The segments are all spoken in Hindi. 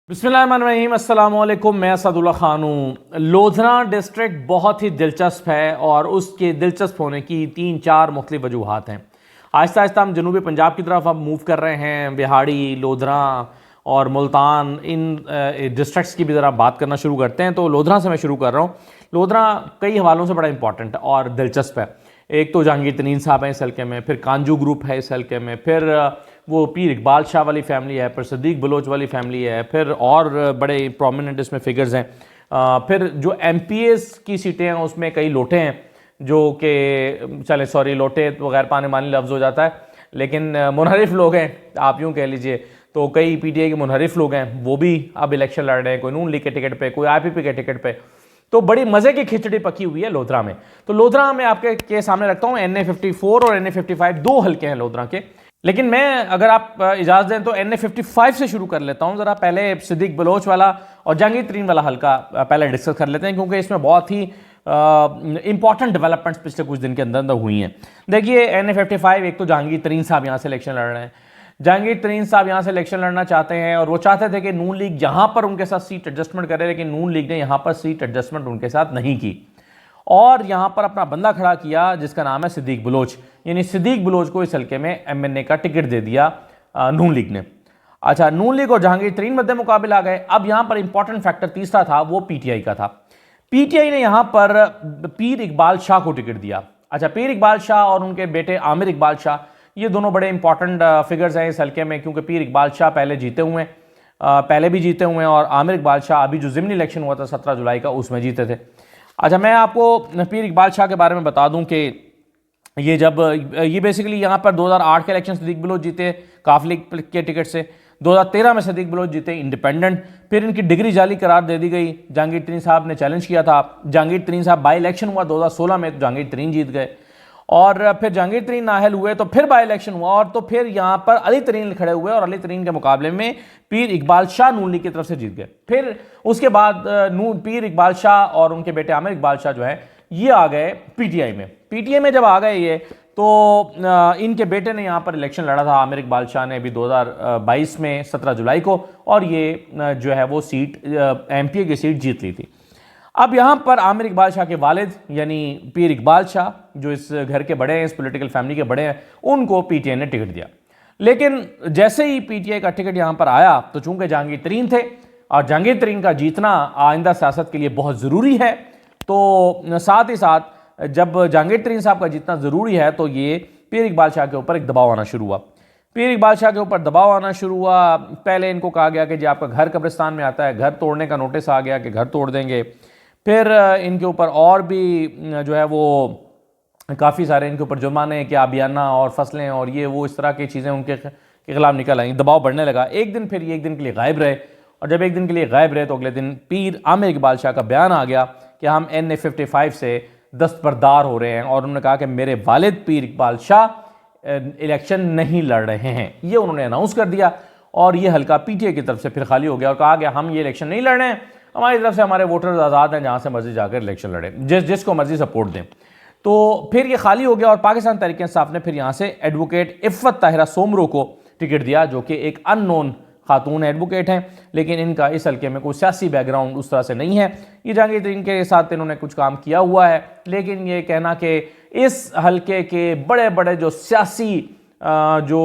बिस्मिल्लाहिर्रहमानिर्रहीम, अस्सलाम वालेकुम। मैं असदुल्ला खान हूँ। लोधना डिस्ट्रिक्ट बहुत ही दिलचस्प है और उसके दिलचस्प होने की 3-4 मुख्तलिफ वजूहात हैं। आहिस्ता आहिस्ता हम जनूबी पंजाब की तरफ अब मूव कर रहे हैं। बिहाड़ी, लोधना और मुल्तान, इन डिस्ट्रिक्ट्स की भी ज़रा बात करना शुरू करते हैं। तो लोधना से मैं शुरू कर रहा हूँ। लोधना कई हवालों से बड़ा इंपॉर्टेंट और दिलचस्प है। एक तो जहांगीर तरीन साहब हैं इस हल्के में, फिर कांजू ग्रुप है इस हल्के में, फिर वो पीर इकबाल शाह वाली फैमिली है, फिर सदीक बलोच वाली फैमिली है, फिर और बड़े प्रोमिनेंट इसमें फिगर्स हैं। फिर जो MPs की सीटें हैं उसमें कई लोटे हैं जो कि चले सॉरी लोटे तो गैर पाने मानी लफ्ज़ हो जाता है, लेकिन मुनहरिफ लोग हैं आप यूँ कह लीजिए। तो कई PTI के मुनहरिफ लोग हैं, वो भी अब इलेक्शन लड़ रहे हैं, कोई नून लीग के टिकट पे, कोई IPP के टिकट पे। तो बड़ी मज़े की खिचड़ी पकी हुई है लोधरा में। तो लोधरा में आपके के सामने रखता हूँ NA54 और NA55, दो हल्के हैं लोधरा के। लेकिन मैं अगर आप इजाज़त दें तो NA55 से शुरू कर लेता हूँ। ज़रा पहले सिद्दीक बलोच वाला और जहांगीर तरीन वाला हल्का पहले डिस्कस कर लेते हैं, क्योंकि इसमें बहुत ही इंपॉर्टेंट डेवलपमेंट्स पिछले कुछ दिन के अंदर अंदर हुई हैं। देखिए NA55, एक तो जहांगीर तरीन साहब यहाँ से इलेक्शन लड़ रहे हैं। जहांगीर तरीन साहब यहाँ से इलेक्शन लड़ना चाहते हैं और वो चाहते थे कि नून लीग यहाँ पर उनके साथ सीट एडजस्टमेंट करे, लेकिन नून लीग ने यहाँ पर सीट एडजस्टमेंट उनके साथ नहीं की और यहाँ पर अपना बंदा खड़ा किया जिसका नाम है सिद्दीक बलोच। यानी सिद्दीक बलोच को इस हल्के में MNA का टिकट दे दिया नून लीग ने। अच्छा, नून लीग और जहांगीर तरीन मध्य मुकाबले आ गए। अब यहाँ पर इंपॉर्टेंट फैक्टर तीसरा था, वो PTI का था। PTI ने यहाँ पर पीर इकबाल शाह को टिकट दिया। अच्छा, पीर इकबाल शाह और उनके बेटे आमिर इकबाल शाह, ये दोनों बड़े इंपॉर्टेंट फिगर्स हैं इस हल्के में, क्योंकि पीर इकबाल शाह पहले जीते हुए हैं, पहले भी जीते हुए हैं, और आमिर इकबाल शाह अभी जो ज़िमनी इलेक्शन हुआ था 17 जुलाई का, उसमें जीते थे। अच्छा, मैं आपको पीर इकबाल शाह के बारे में बता दूं कि ये बेसिकली यहाँ पर 2008 के इलेक्शन सदीक बलोच जीते काफ लीग के टिकट से, 2013 में सदीक बलोच जीते इंडिपेंडेंट, फिर इनकी डिग्री जाली करार दे दी गई। जहांगीर तरीन साहब ने चैलेंज किया था, जहांगीर तरीन साहब बाई इलेक्शन हुआ 2016 में, तो जहांगीर तरीन जीत गए और फिर जहांगीर तरीन नाअहल हुए तो फिर बाई इलेक्शन हुआ और तो फिर यहाँ पर अली तरीन खड़े हुए और अली तरीन के मुकाबले में पीर इकबाल शाह नून लीग की तरफ से जीत गए। फिर उसके बाद पीर इकबाल शाह और उनके बेटे आमिर इकबाल शाह जो है ये आ गए PTI में। PTI में जब आ गए ये तो इनके बेटे ने यहाँ पर इलेक्शन लड़ा था, आमिर इकबाल शाह ने, अभी 2022 में 17 जुलाई को, और ये जो है वो सीट MPA की सीट जीत ली थी। अब यहाँ पर आमिर इकबाल शाह के वालिद यानी पीर इकबाल शाह जो इस घर के बड़े हैं, इस पॉलिटिकल फैमिली के बड़े हैं, उनको PTI ने टिकट दिया। लेकिन जैसे ही PTI का टिकट यहाँ पर आया तो चूंकि जहांगीर तरीन थे और जहांगीर तरीन का जीतना आइंदा सियासत के लिए बहुत ज़रूरी है, तो साथ ही साथ जब जहांगीर तरीन साहब का जीतना ज़रूरी है तो ये पीर इकबाल शाह के ऊपर एक दबाव आना शुरू हुआ। पीर इकबाल शाह के ऊपर दबाव आना शुरू हुआ। पहले इनको कहा गया कि जी आपका घर कब्रिस्तान में आता है, घर तोड़ने का नोटिस आ गया कि घर तोड़ देंगे। फिर इनके ऊपर और भी जो है वो काफ़ी सारे इनके ऊपर जुर्माने के आबियाना और फसलें और ये वो इस तरह की चीज़ें उनके खिलाफ निकल आई, दबाव बढ़ने लगा। एक दिन फिर ये एक दिन के लिए गायब रहे और जब एक दिन के लिए गायब रहे तो अगले दिन पीर आमिर इकबाल शाह का बयान आ गया कि हम NA55 से दस्तबरदार हो रहे हैं और उन्होंने कहा कि मेरे वालिद पीर इकबाल शाह इलेक्शन नहीं लड़ रहे हैं। ये उन्होंने अनाउंस कर दिया और ये हल्का PTI की तरफ से फिर खाली हो गया और कहा गया हम ये इलेक्शन नहीं लड़ रहे हैं, हमारी तरफ से हमारे वोटर्स आज़ाद हैं, जहाँ से मर्जी जाकर इलेक्शन लड़े, जिसको मर्जी सपोर्ट दें। तो फिर ये खाली हो गया और पाकिस्तान तहरीक इंसाफ ने फिर यहाँ से एडवोकेट इफ़्फ़त ताहिरा सोमरो को टिकट दिया, जो कि एक अननोन खातून एडवोकेट हैं, लेकिन इनका इस हल्के में कोई सियासी बैकग्राउंड उस तरह से नहीं है। ये जहांगीर तरीन के साथ इन्होंने कुछ काम किया हुआ है, लेकिन ये कहना कि इस हल्के के बड़े बड़े जो सियासी जो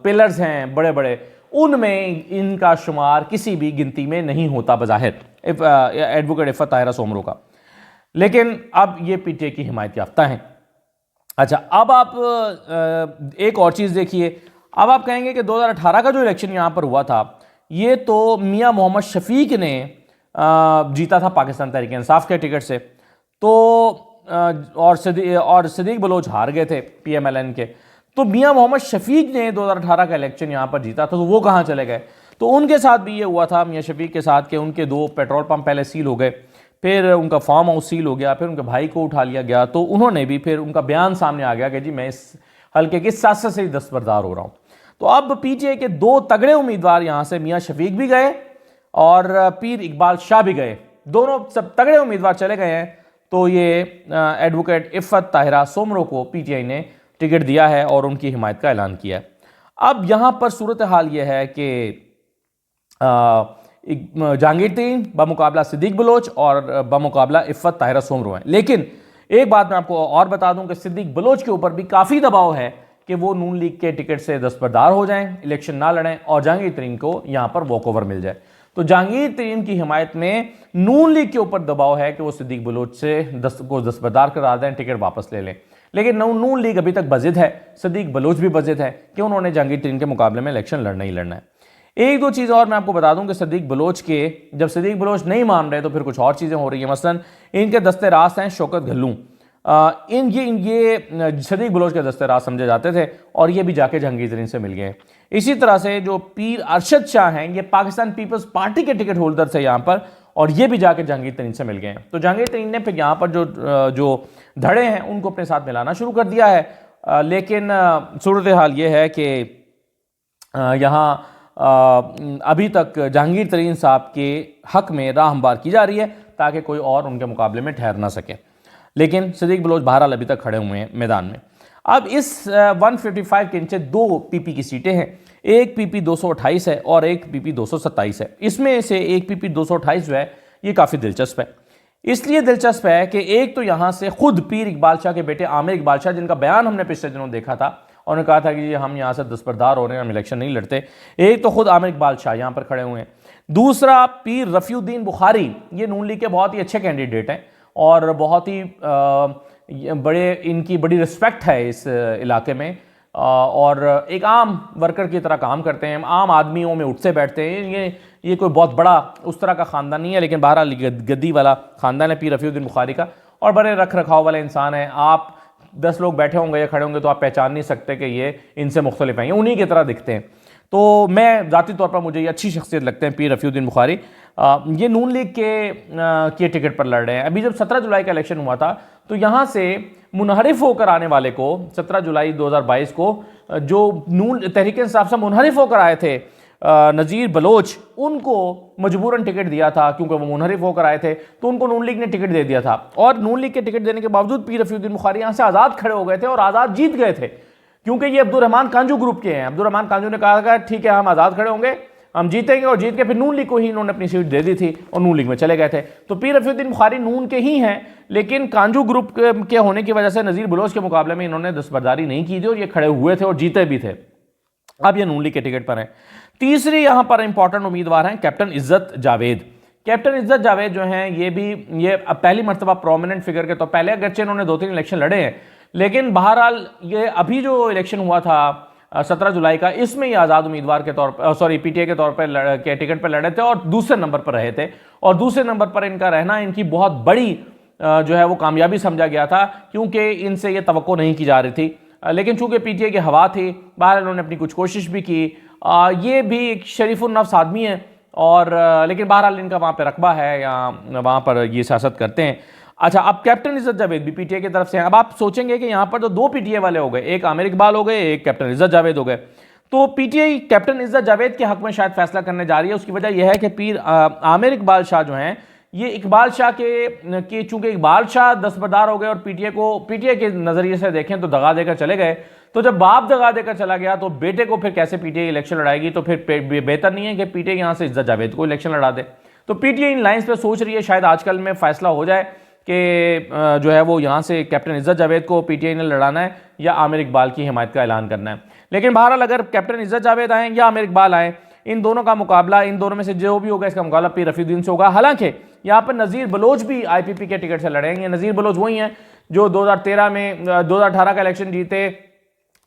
पिलर्स हैं बड़े बड़े, उनमें इनका शुमार किसी भी गिनती में नहीं होता बज़ाहिर एडवोकेट इफ़्फ़त ताहिरा सोमरो का। लेकिन अब ये PTI की हिमायत याफ्ता हैं। अच्छा, अब आप एक और चीज़ देखिए। अब आप कहेंगे कि 2018 का जो इलेक्शन यहाँ पर हुआ था ये तो मियाँ मोहम्मद शफीक ने जीता था पाकिस्तान तहरीक इंसाफ के टिकट से, तो और सदीक बलोच हार गए थे PMLN के। तो मियाँ मोहम्मद शफीक ने 2018 का इलेक्शन यहाँ पर जीता था, तो वो कहाँ चले गए? तो उनके साथ भी ये हुआ था मियाँ शफीक के साथ कि उनके 2 पेट्रोल पंप पहले सील हो गए, फिर उनका फार्म हाउस सील हो गया, फिर उनके भाई को उठा लिया गया। तो उन्होंने भी फिर उनका बयान सामने आ गया कि जी मैं इस हल्के की सियासत से ही दस्तबरदार हो रहा हूँ। तो अब PTI के 2 तगड़े उम्मीदवार यहाँ से मियाँ शफीक भी गए और पीर इकबाल शाह भी गए, दोनों सब तगड़े उम्मीदवार चले गए हैं। तो ये एडवोकेट इफ़्फ़त ताहिरा सोमरो को PTI ने टिकट दिया है और उनकी हिमायत का ऐलान किया है। अब यहाँ पर सूरत हाल ये है कि जहांगीर तरीन बमुकाबला सिद्दीक बलोच और बमुकाबला इफ़्फ़त ताहिरा सोमरो हैं। लेकिन एक बात मैं आपको और बता दूं कि सिद्दीक बलोच के ऊपर भी काफ़ी दबाव है कि वो नून लीग के टिकट से दस्तबरदार हो जाएं, इलेक्शन ना लड़ें और जहांगीर तरीन को यहां पर वॉकओवर मिल जाए। तो जहांगीर तरीन की हिमायत में नून लीग के ऊपर दबाव है कि वो सिद्दीक बलोच से दस्तबरदार करा दें, टिकट वापस ले लें। लेकिन नून लीग अभी तक बजिद है, सिद्दीक बलोच भी बजिद है कि उन्होंने जहांगीर तरीन के मुकाबले में इलेक्शन लड़ना ही लड़ना है। एक दो चीज़ और मैं आपको बता दूं कि सिद्दीक बलोच के जब सिद्दीक बलोच नहीं मान रहे तो फिर कुछ और चीज़ें हो रही हैं। मसलन इनके दस्ते रास्त हैं शौकत घल्लू, ये सिद्दीक बलोच के दस्ते रास्त समझे जाते थे और ये भी जाके जहांगीर तरीन से मिल गए। इसी तरह से जो पीर अरशद शाह हैं ये पाकिस्तान पीपल्स पार्टी के टिकट होल्डर थे यहाँ पर और ये भी जाके जहांगीर तरीन से मिल गए हैं। तो जहांगीर तरीन ने फिर यहाँ पर जो धड़े हैं उनको अपने साथ मिलाना शुरू कर दिया है। लेकिन सूरत हाल ये है कि यहाँ अभी तक जहांगीर तरीन साहब के हक में राह हमवार की जा रही है ताकि कोई और उनके मुकाबले में ठहर ना सके। लेकिन सिद्दीक बलोच बहरहाल अभी तक खड़े हुए हैं मैदान में। अब इस 155 के नीचे दो पीपी की सीटें हैं, एक पीपी 228 है और एक पीपी 227 है। इसमें से एक पीपी 228 जो है ये काफ़ी दिलचस्प है। इसलिए दिलचस्प है कि एक तो यहाँ से खुद पीर इकबाल शाह के बेटे आमिर इकबाल शाह, जिनका बयान हमने पिछले दिनों देखा था, उन्होंने कहा था कि हम यहाँ से दस्तबरदार हो रहे हैं, हम इलेक्शन नहीं लड़ते। एक तो खुद आमिर इकबाल शाह यहाँ पर खड़े हुए हैं। दूसरा पीर रफ़ीउद्दीन बुखारी, ये नून लीग के बहुत ही अच्छे कैंडिडेट हैं और बहुत ही इनकी बड़ी रिस्पेक्ट है इस इलाके में और एक आम वर्कर की तरह काम करते हैं, आम आदमियों में उठते बैठते हैं। ये कोई बहुत बड़ा उस तरह का ख़ानदान नहीं है, लेकिन बहरहाल गद्दी वाला ख़ानदान है पीर रफ़ीउद्दीन बुखारी का और बड़े रख रखाव वाले इंसान हैं। आप 10 लोग बैठे होंगे या खड़े होंगे तो आप पहचान नहीं सकते कि ये इनसे मुख्तलिफ हैं, ये उन्हीं की तरह दिखते हैं। तो मैं ज़ाती तौर पर मुझे ये अच्छी शख्सियत लगते हैं पीर रफ़ीउद्दीन बुखारी। ये नून लीग के टिकट पर लड़ रहे हैं। अभी जब 17 जुलाई का इलेक्शन हुआ था तो यहाँ से मुनहरिफ होकर आने वाले को 17 जुलाई 2022 को जो नून तहरीक इंसाफ से मुनहरिफ होकर आए थे नज़ीर बलोच, उनको मजबूरन टिकट दिया था क्योंकि वो मुनहरिफ होकर आए थे, तो उनको नून लीग ने टिकट दे दिया था। और नून लीग के टिकट देने के बावजूद पीर रफ़ीउद्दीन बुखारी यहाँ से आज़ाद खड़े हो गए थे और आज़ाद जीत गए थे क्योंकि ये अब्दुर्रहमान कांजू ग्रुप के हैं। अब्दुर्रहमान कांजू ने कहा ठीक है हम आज़ाद खड़े होंगे, हम जीतेंगे, और जीत के फिर नून लीग को ही इन्होंने अपनी सीट दे दी थी और नून लीग में चले गए थे। तो पीर रफ़ीउद्दीन बुखारी नून के ही हैं, लेकिन कांजू ग्रुप के होने की वजह से नज़ीर बलोच के मुकाबले में इन्होंने दस्तबरदारी नहीं की थी और ये खड़े हुए थे और जीते भी थे। अब ये नून लीग के टिकट पर हैं। तीसरी यहाँ पर इंपॉर्टेंट उम्मीदवार हैं कैप्टन इज़्ज़त जावेद। कैप्टन इज़्ज़त जावेद जो हैं ये अब पहली मरतबा प्रोमिनेंट फिगर के, तो पहले अगरचे इन्होंने 2-3 इलेक्शन लड़े हैं, लेकिन बहरहाल ये अभी जो इलेक्शन हुआ था 17 जुलाई का, इसमें ये आज़ाद उम्मीदवार के तौर पर पीटीआई के तौर पर के टिकट पर लड़े थे और दूसरे नंबर पर रहे थे। और दूसरे नंबर पर इनका रहना इनकी बहुत बड़ी जो है वो कामयाबी समझा गया था क्योंकि इनसे ये तवक्को नहीं की जा रही थी। लेकिन चूंकि पीटीआई की हवा थी, बाहर इन्होंने अपनी कुछ कोशिश भी की। ये भी एक शरीफुल नफ्स आदमी है और लेकिन बहरहाल इनका वहाँ पर रकबा है या वहाँ पर ये सियासत करते हैं। अच्छा, अब कैप्टन इज़्ज़त जावेद भी पीटीआई की तरफ से हैं। अब आप सोचेंगे कि यहाँ पर तो 2 पीटीआई वाले हो गए, एक आमिर इकबाल हो गए, एक कैप्टन इज़्ज़त जावेद हो गए। तो पीटीआई कैप्टन इज़्ज़त जावेद के हक में शायद फैसला करने जा रही है। उसकी वजह यह है कि पीर आमिर इकबाल शाह जो हैं ये इकबाल शाह के चूंकि इकबाल शाह दस्तबरदार हो गए और पीटीआई के नज़रिए से देखें तो दगा देकर चले गए। तो जब बाप दगा देकर चला गया तो बेटे को फिर कैसे पीटीआई इलेक्शन लड़ाएगी? तो फिर बेहतर नहीं है कि पीटीआई यहाँ से इज़्ज़त जावेद को इलेक्शन लड़ा दे। तो पीटीआई इन लाइन्स पर सोच रही है, शायद आजकल में फैसला हो जाए कि जो है वो यहाँ से कैप्टन इज़्ज़त जावेद को पीटीआई ने लड़ाना है या आमिर इकबाल की हिमायत का ऐलान करना है। लेकिन बहरहाल अगर कैप्टन इज़्ज़त जावेद आए या आमिर इकबाल आए, इन दोनों का मुकाबला, इन दोनों में से जो भी होगा इसका मुकाबला पीर रफ़ीउद्दीन से होगा। हालांकि यहाँ पर नज़ीर बलोच भी आईपीपी के टिकट से लड़ेंगे। नज़ीर बलोच वही हैं जो 2018 का इलेक्शन जीते,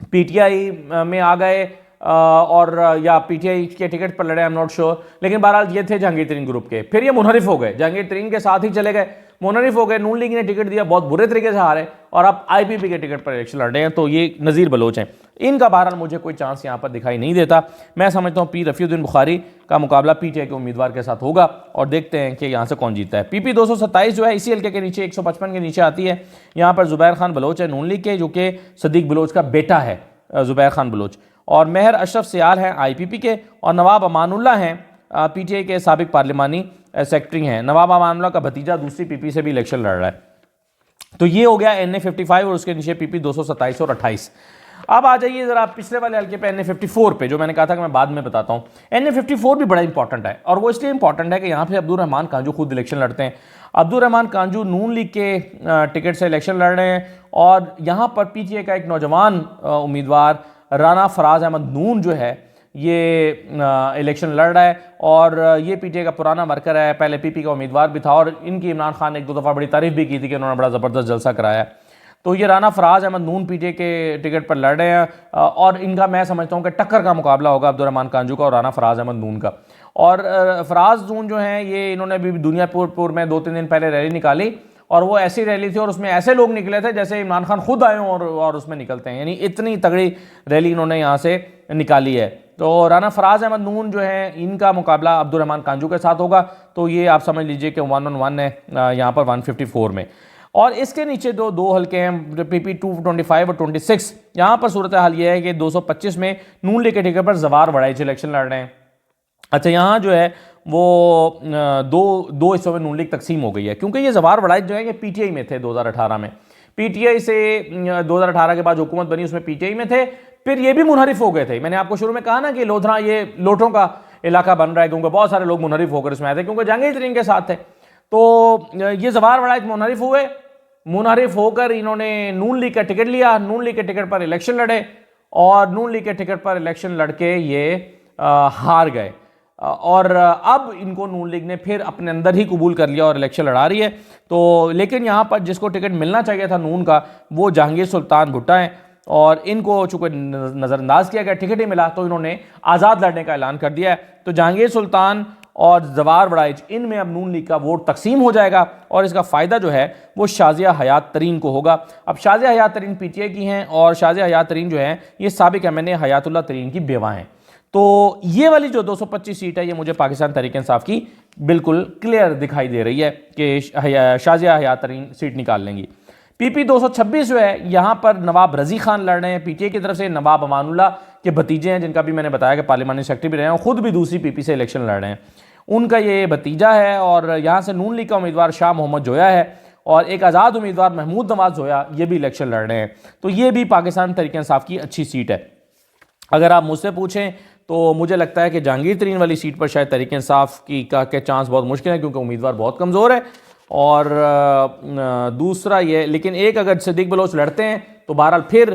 पीटीआई में आ गए और या पीटीआई के टिकट पर लड़े, आई एम नॉट श्योर। लेकिन बहरहाल ये थे जहांगीर तरीन ग्रुप के, फिर ये मुनहरिफ हो गए, जहांगीर तरीन के साथ ही चले गए, मुनहरिफ हो गए। नून लीग ने टिकट दिया, बहुत बुरे तरीके से हारे और अब आईपीपी के टिकट पर इलेक्शन लड़ रहे हैं। तो ये नज़ीर बलोच हैं। इनका बहरहाल मुझे कोई चांस यहाँ पर दिखाई नहीं देता। मैं समझता हूँ पीर रफ़ीउद्दीन बुखारी का मुकाबला पीटीआई के उम्मीदवार के साथ होगा और देखते हैं कि यहाँ से कौन जीतता है। पीपी 227 जो है इसी हल्के के नीचे 155 के नीचे आती है। यहाँ पर ज़ुबैर खान बलोच है नून लीग के, जो कि सिद्दीक बलोच का बेटा है ज़ुबैर खान बलोच, और मेहर अशरफ सियाल हैं आईपीपी के, और नवाब अमानुल्लाह हैं पीटीआई के साबिक पार्लिमानी सेक्रेटरी हैं। नवाब अमानुल्लाह का भतीजा दूसरी पीपी से भी इलेक्शन लड़ रहा है। तो ये हो गया NA 55 और उसके नीचे पीपी 227 और 28। अब आ जाइए ज़रा पिछले वाले हल्के पे NA54 पे, जो मैंने कहा था कि मैं बाद में बताता हूँ। NA54 भी बड़ा इंपॉर्टेंट है, और वो इसलिए इंपॉर्टेंट है कि यहाँ पे अब्दुल रहमान कांजू खुद इलेक्शन लड़ते हैं। अब्दुल रहमान कांजू नून लीग के टिकट से इलेक्शन लड़ रहे हैं, और यहाँ पर PTI का एक नौजवान उम्मीदवार राना फराज अहमद नून जो है ये इलेक्शन लड़ रहा है, और ये PTI का पुराना वर्कर है, पहले PP का उम्मीदवार भी था, और इनकी इमरान खान ने एक दो दफ़ा बड़ी तारीफ भी की थी कि उन्होंने बड़ा ज़बरदस्त जलसा कराया है। तो ये राना फराज अहमद नून PTI के टिकट पर लड़ रहे हैं, और इनका मैं समझता हूँ कि टक्कर का मुकाबला होगा अब्दुल रहमान कांजू का और राना फराज अहमद नून का। और फराज नून जो हैं ये इन्होंने अभी दुनियापुर में 2-3 दिन पहले रैली निकाली, और वो ऐसी रैली थी और उसमें ऐसे लोग निकले थे जैसे इमरान खान खुद आए हों और उसमें निकलते हैं, यानी इतनी तगड़ी रैली इन्होंने यहाँ से निकाली है। तो राना फराज अहमद नून जो है इनका मुकाबला अब्दुल रहमान कांजू के साथ होगा, तो ये आप समझ लीजिए कि 1-on-1 है यहाँ पर 154 में। और इसके नीचे दो हल्के हैं PP 225 और 26। यहाँ पर सूरत हाल ये है कि 225 में नून लीग के टिकट पर जवार वड़ाइच इलेक्शन लड़ रहे हैं। अच्छा, यहाँ जो है वो दो हिस्सों में नून लीग तकसीम हो गई है, क्योंकि ये जवार वड़ाइच जो है ये PTI में थे 2018 में। PTI से 2018 के बाद हुकूमत बनी उसमें PTI में थे, फिर ये भी मुनहरिफ हो गए थे। मैंने आपको शुरू में कहा ना कि लोधरा ये लोटों का इलाका बन रहा है, क्योंकि बहुत सारे लोग मुनहरिफ होकर इसमें आए थे, क्योंकि जहांगीर तरीन के साथ थे। तो ये जवार वड़ाइच मुनहरिफ हुए, मुनहरिफ होकर इन्होंने नून लीग का टिकट लिया, नून लीग के टिकट पर इलेक्शन लड़े, और नून लीग के टिकट पर इलेक्शन लड़के ये हार गए, और अब इनको नून लीग ने फिर अपने अंदर ही कबूल कर लिया और इलेक्शन लड़ा रही है। तो लेकिन यहाँ पर जिसको टिकट मिलना चाहिए था नून का, वो जहांगीर सुल्तान भुट्टा हैं, और इनको चूंकि नज़रअंदाज किया गया, टिकट ही मिला, तो इन्होंने आज़ाद लड़ने का ऐलान कर दिया है। तो जहांगीर सुल्तान और जवार वड़ाइच, इनमें अब नून लीग का वोट तकसीम हो जाएगा, और इसका फ़ायदा जो है वो शाज़िया हयात तरीन को होगा। अब शाज़िया हयात तरीन PTI की हैं, और शाज़िया हयात तरीन जो हैं ये साबिक MNA हयातुल्लाह तरीन की बेवा हैं। तो ये वाली जो 225 सीट है ये मुझे पाकिस्तान तहरीक इंसाफ की बिल्कुल क्लियर दिखाई दे रही है कि शाज़िया हयात तरीन सीट निकाल लेंगी। PP 226 जो है यहाँ पर नवाब रज़ी खान लड़ रहे हैं PTI की तरफ से। नवाब अमानुल्लाह के भतीजे हैं, जिनका भी मैंने बताया कि पार्लिमानी सेक्रेटरी भी रहे हैं, खुद भी दूसरी PP से इलेक्शन लड़ रहे हैं, उनका ये भतीजा है। और यहाँ से नून लीग का उम्मीदवार शाह मोहम्मद जोया है, और एक आज़ाद उम्मीदवार महमूद नवाज जोया ये भी इलेक्शन लड़ रहे हैं। तो ये भी पाकिस्तान तहरीक इंसाफ की अच्छी सीट है। अगर आप मुझसे पूछें तो मुझे लगता है कि जहांगीर तरीन वाली सीट पर शायद तहरीक इंसाफ की के चांस बहुत मुश्किल है, क्योंकि उम्मीदवार बहुत कमज़ोर है। और दूसरा ये, लेकिन एक अगर सिद्दीक बलोच लड़ते हैं तो बहरहाल फिर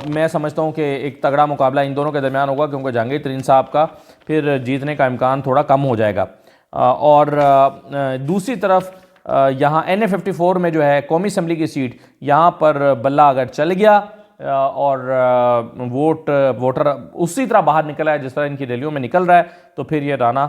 मैं समझता हूँ कि एक तगड़ा मुकाबला इन दोनों के दरमियान होगा, क्योंकि जहांगीर तरीन साहब का फिर जीतने का इम्कान थोड़ा कम हो जाएगा। और दूसरी तरफ यहाँ NA54 में जो है कौमी असम्बली की सीट, यहाँ पर बल्ला अगर चल गया और वोटर उसी तरह बाहर निकला है जिस तरह इनकी रैलियों में निकल रहा है, तो फिर ये राना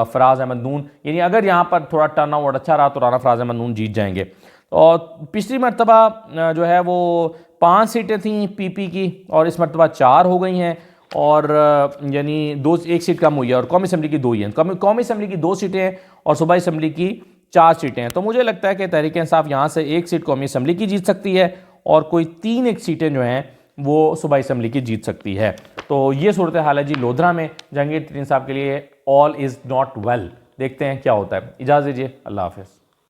फराज अहमद नून, यानी अगर यहाँ पर थोड़ा टर्न आउट अच्छा रहा तो राना फराज अहमद नून जीत जाएंगे। और पिछली मरतबा जो है वो 5 सीटें थीं PP की, और इस मरतबा 4 हो गई हैं, और यानी एक सीट कम हुई है, और कौमी असम्बली की 2 ही हैं। कौमी असम्बली की 2 सीटें हैं और सूबाई असम्बली की 4 सीटें हैं। तो मुझे लगता है कि तहरीक इंसाफ यहाँ से 1 सीट कौमी असम्बली की जीत सकती है, और कोई 3 सीटें जो हैं वो सूबाई असम्बली की जीत सकती है। तो ये सूरत हाल है जी लोधरा में। जहांगीर तरीन साहब के लिए ऑल इज़ नॉट वेल। देखते हैं क्या होता है। इजाज़त दीजिए, अल्लाह हाफ़िज़।